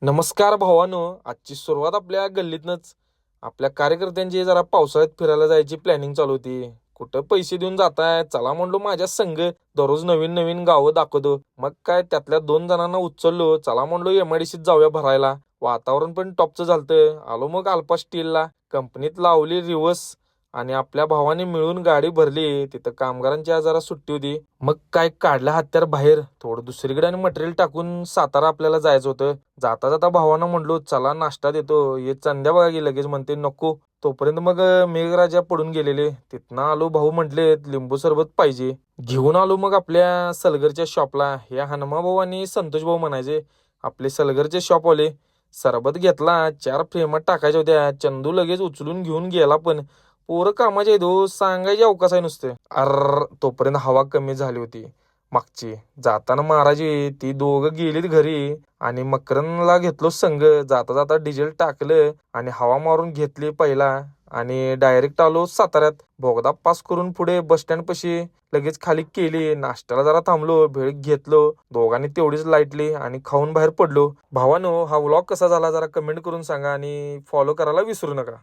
नमस्कार भावानो. आजची सुरुवात आपल्या गल्लीतनच. आपल्या कार्यकर्त्यांची जरा पावसाळ्यात फिरायला जायची प्लॅनिंग चालू होती. कुठं पैसे देऊन जाताय, चला म्हणलो माझ्या संघ. दररोज नवीन नवीन गावं दाखवतो. मग काय त्यातल्या 2 जणांना उचललो, चला म्हणलो एमआयडीसीत जाऊया भरायला. वातावरण पण टॉपचं झालतं. आलो मग अल्फा स्टीलला, कंपनीत लावली रिवर्स आणि आपल्या भावाने मिळून गाडी भरली. तिथं कामगारांची आज जरा सुट्टी होती. मग काय काढलं हत्यार बाहेर, थोडं दुसरीकडे आणि मटेरियल टाकून सातारा आपल्याला जायचं होतं. जाता जाता भावानं म्हणलो चला नाश्ता देतो, ये चंद्या बघा की लगेच म्हणते नको. तोपर्यंत मग मेघराजा पडून गेलेले. तिथनं आलो, भाऊ म्हटले लिंबू सरबत पाहिजे. घेऊन आलो मग आपल्या सलगरच्या शॉपला. हे हनुमा भाऊ आणि संतोष भाऊ म्हणायचे, आपले सलगरचे शॉपवाले. सरबत घेतला, 4 फ्रेमात टाकायच्या होत्या. चंदू लगेच उचलून घेऊन गेला. पण पोरं कामाचे आहेत हो, सांगायचे अवकाश आहे नुसते. तोपर्यंत हवा कमी झाली होती मागची. जाताना महाराजी ती दोघं गेलीत घरी आणि मकरनला घेतलो संघ. जाता जाता डिझेल टाकलं आणि हवा मारून घेतली पहिला आणि डायरेक्ट आलो साताऱ्यात. बोगदा पास करून पुढे बस स्टँड पशी लगेच खाली केली. नाश्त्याला जरा थांबलो, भेळ घेतलो दोघांनी तेवढीच लाईटली आणि खाऊन बाहेर पडलो. भावानो, हा व्लॉग कसा झाला जरा कमेंट करून सांगा आणि फॉलो करायला विसरू नका.